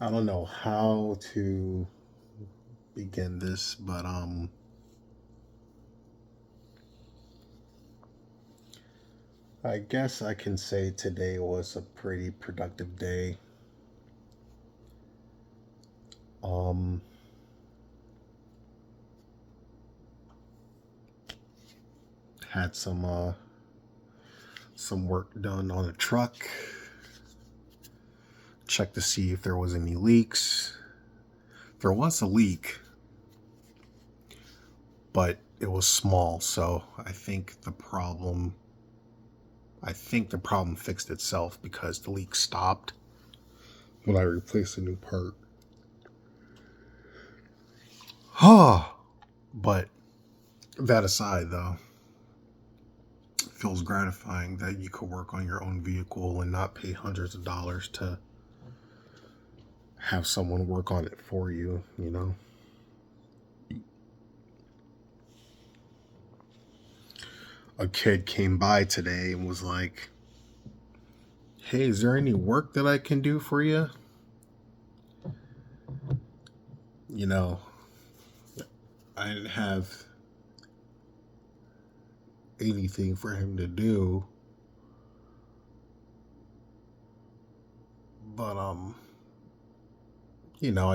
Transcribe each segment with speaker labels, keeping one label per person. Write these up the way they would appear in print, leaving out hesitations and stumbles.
Speaker 1: I don't know how to begin this, but I guess I can say today was a pretty productive day. Um had some work done on a truck. Checked to see if there was any leaks. There was a leak, but it was small, so I think the problem fixed itself because the leak stopped when I replaced a new part. But that aside, though, it feels gratifying that you could work on your own vehicle and not pay hundreds of dollars to have someone work on it for you. A kid came by today and was like, "Hey, is there any work that I can do for you?" You know, I didn't have anything for him to do, but I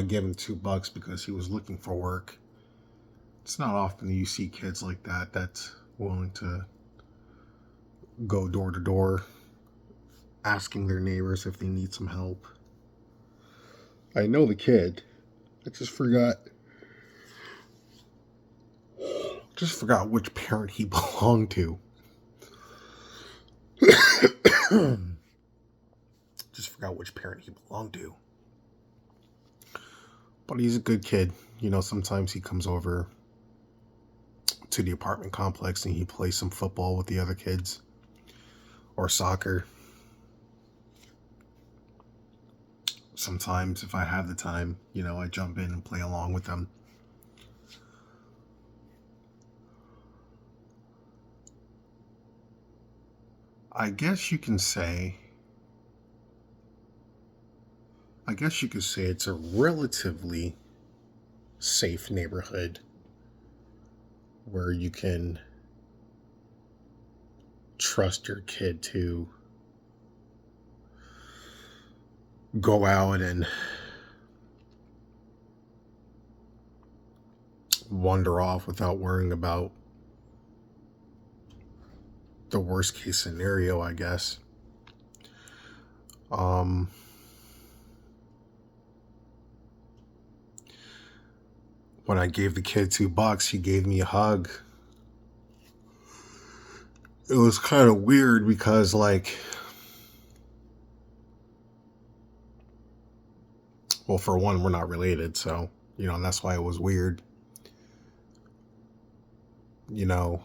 Speaker 1: gave him $2 because he was looking for work. It's not often you see kids like that that's willing to go door to door asking their neighbors if they need some help. I know the kid. I just forgot which parent he belonged to. Just forgot which parent he belonged to. But he's a good kid. Sometimes he comes over to the apartment complex and he plays some football with the other kids or soccer. Sometimes, if I have the time, I jump in and play along with them. I guess you can say, I guess you could say it's a relatively safe neighborhood where you can trust your kid to go out and wander off without worrying about the worst case scenario, I guess. Um, when I gave the kid $2, he gave me a hug. It was kind of weird because, like, well, for one, we're not related, so, that's why it was weird. You know,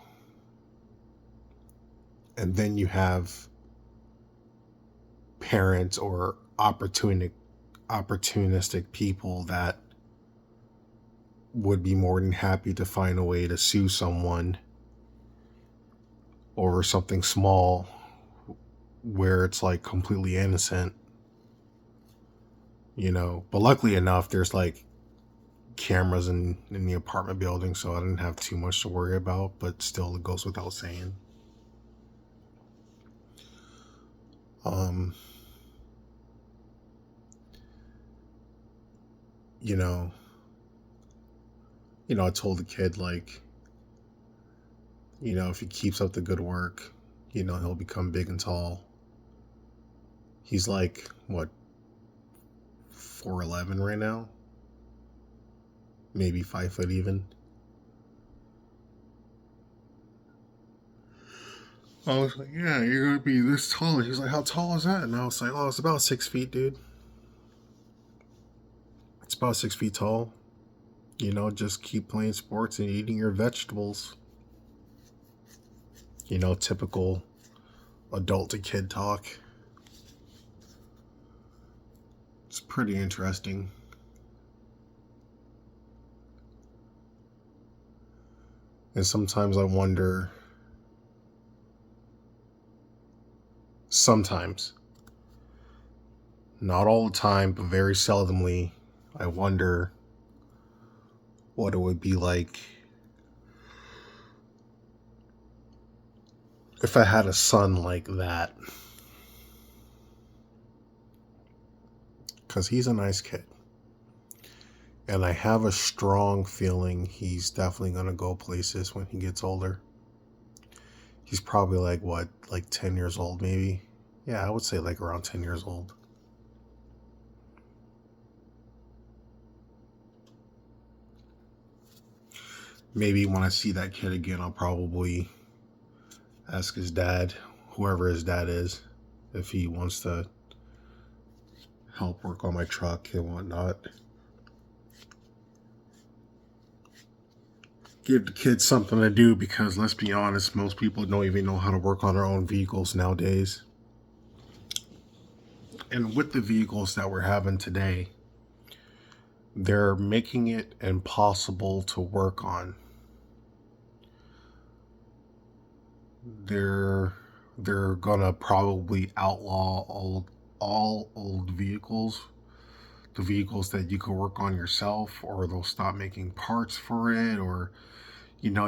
Speaker 1: and then you have parents or opportunistic people that would be more than happy to find a way to sue someone over something small where it's like completely innocent. But luckily enough, there's like cameras in the apartment building, so I didn't have too much to worry about, but still, it goes without saying. Um, you know, I told the kid, like, if he keeps up the good work, he'll become big and tall. He's like, what, 4'11" right now? Maybe 5 foot even. I was like, yeah, you're gonna be this tall. He's like, how tall is that? And I was like, oh, it's about 6 feet, dude. It's about 6 feet tall. Just keep playing sports and eating your vegetables. Typical adult to kid talk. It's pretty interesting. And sometimes I wonder, sometimes Not all the time, but very seldomly, I wonder what it would be like if I had a son like that. Because he's a nice kid. And I have a strong feeling he's definitely going to go places when he gets older. He's probably like, what, like 10 years old, maybe? Yeah, I would say like around 10 years old. Maybe when I see that kid again, I'll probably ask his dad, whoever his dad is, if he wants to help work on my truck and whatnot. Give the kids something to do, because let's be honest, most people don't even know how to work on their own vehicles nowadays. And with the vehicles that we're having today, they're making it impossible to work on. They're gonna probably outlaw all old vehicles, the vehicles that you could work on yourself, or they'll stop making parts for it, or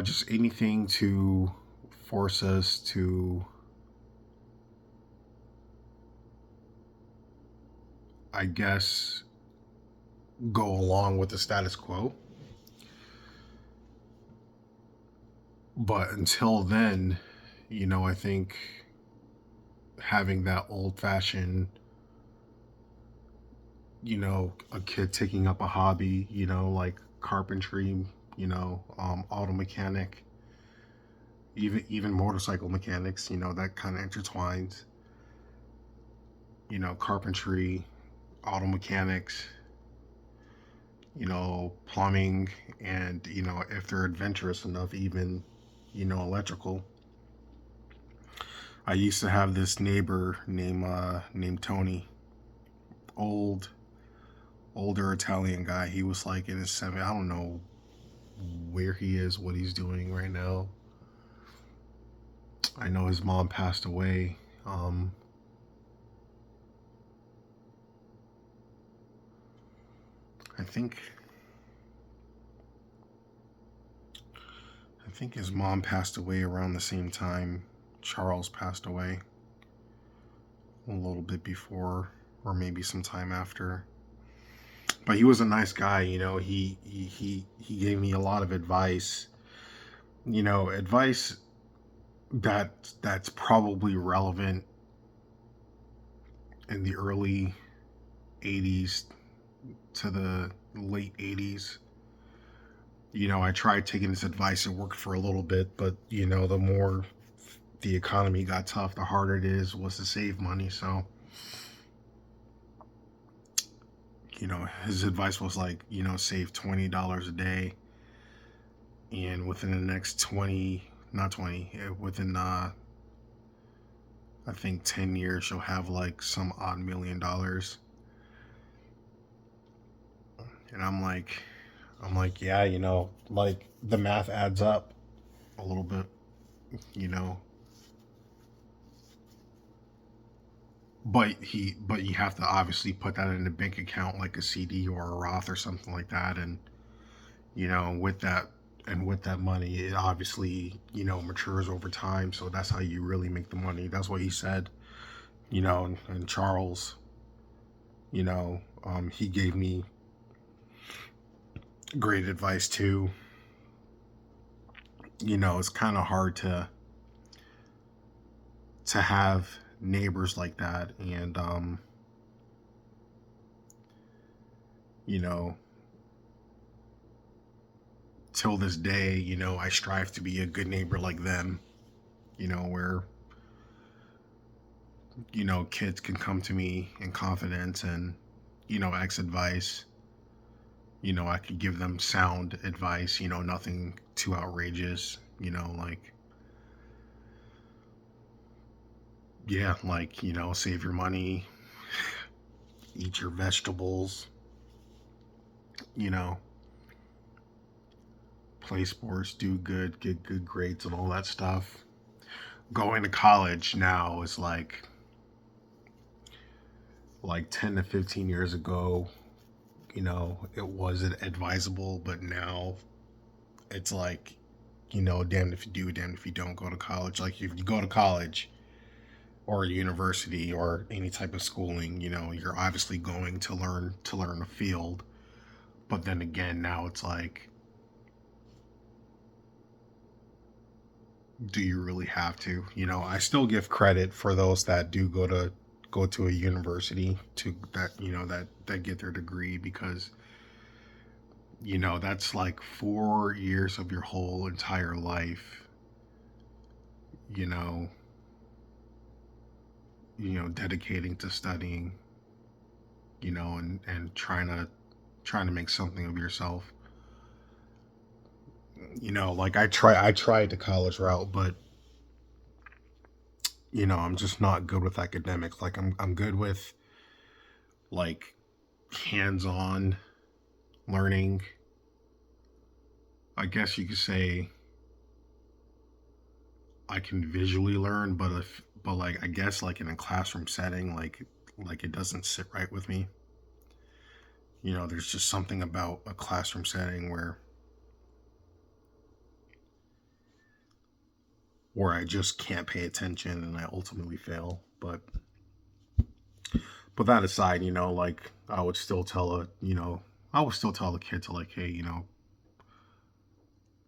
Speaker 1: just anything to force us to, I guess, go along with the status quo. But until then, I think having that old fashioned, a kid taking up a hobby, like carpentry, auto mechanic, even motorcycle mechanics, that kind of intertwines, carpentry, auto mechanics, plumbing, and, if they're adventurous enough, even, electrical. I used to have this neighbor named Tony, old older Italian guy. He was like in his 70s. I don't know where he is, what he's doing right now. I know his mom passed away. I think his mom passed away around the same time Charles passed away, a little bit before, or maybe some time after. But he was a nice guy, he gave me a lot of advice, advice that's probably relevant in the early 80s to the late 80s. I tried taking this advice. It worked for a little bit, but the more the economy got tough, the harder it was to save money. So, his advice was like, save $20 a day, and within the next 20, not 20, within I think 10 years, you'll have like some odd $1 million. And I'm like, yeah, like the math adds up a little bit, you know. But you have to obviously put that in a bank account, like a CD or a Roth or something like that, and with that money, it obviously matures over time. So that's how you really make the money. That's what he said, and Charles, he gave me great advice too. It's kind of hard to have neighbors like that, and you know till this day, I strive to be a good neighbor like them, where kids can come to me in confidence and ask advice. I could give them sound advice, nothing too outrageous, like, yeah, like, save your money, eat your vegetables, you know, play sports, do good, get good grades, and all that stuff. Going to college now is like like 10 to 15 years ago, it wasn't advisable, but now it's like, damned if you do, damned if you don't go to college. Like if you go to college or a university or any type of schooling, you're obviously going to learn a field. But then again, now it's like, do you really have to? I still give credit for those that do go to a university to that get their degree, because that's like 4 years of your whole entire life, you know, dedicating to studying, and trying to make something of yourself. Like I tried the college route, but I'm just not good with academics. Like I'm good with like hands-on learning. I guess you could say I can visually learn, but like I guess like in a classroom setting, like it doesn't sit right with me. There's just something about a classroom setting where I just can't pay attention and I ultimately fail. But that aside, like I would still tell the kid to, like, hey,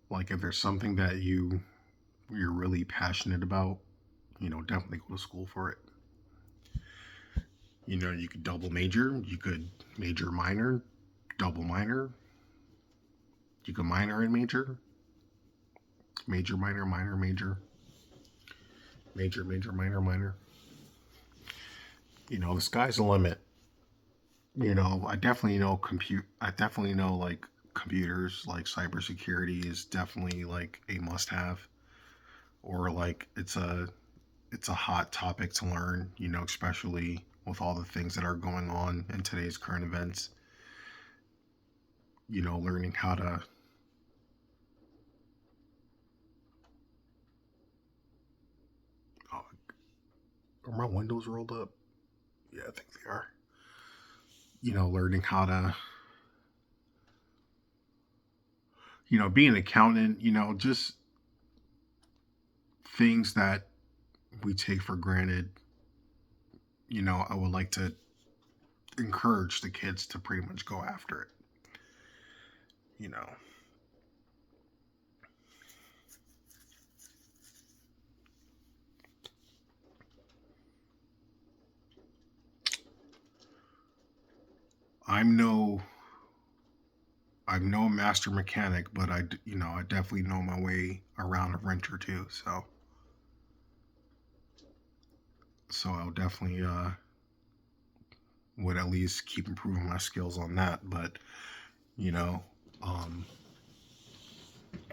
Speaker 1: like if there's something that you're really passionate about, definitely go to school for it. You could double major, you could major minor, double minor, you could minor and major, major minor, minor major, major major minor minor. The sky's the limit. I definitely know like computers, like cybersecurity is definitely like a must have, or like it's a hot topic to learn, especially with all the things that are going on in today's current events. Learning how to. Oh, are my windows rolled up? Yeah, I think they are. Learning how to, be an accountant, just things that we take for granted. I would like to encourage the kids to pretty much go after it. You know, I'm no I'm no master mechanic, but I definitely know my way around a wrench or two. So I'll definitely would at least keep improving my skills on that. But you know, um,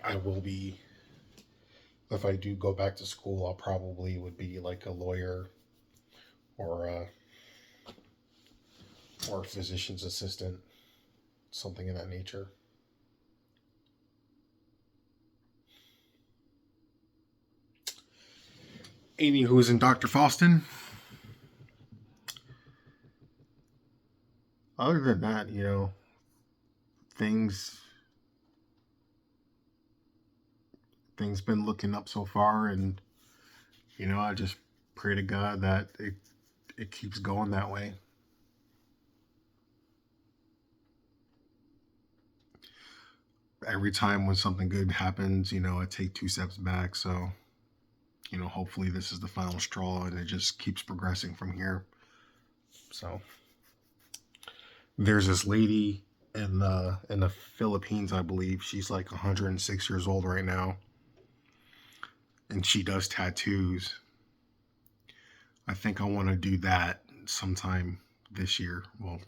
Speaker 1: I will be, if I do go back to school, I'll probably would be like a lawyer or or a physician's assistant, something in that nature. Amy, who is in Dr. Faustin. Other than that, things things been looking up so far, and I just pray to God that it keeps going that way. Every time when something good happens, I take two steps back. So, hopefully this is the final straw and it just keeps progressing from here. So, there's this lady in the Philippines, I believe. She's like 106 years old right now, and she does tattoos. I think I want to do that sometime this year. Well,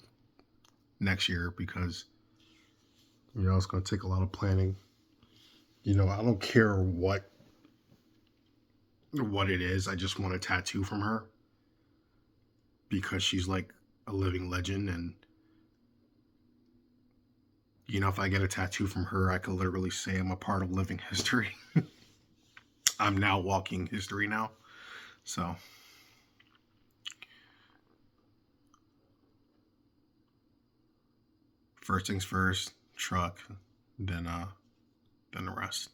Speaker 1: next year, because it's going to take a lot of planning. I don't care what it is. I just want a tattoo from her because she's like a living legend. And if I get a tattoo from her, I could literally say I'm a part of living history. I'm now walking history now. So First things first, truck, then the rest.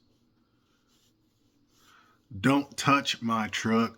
Speaker 1: Don't touch my truck.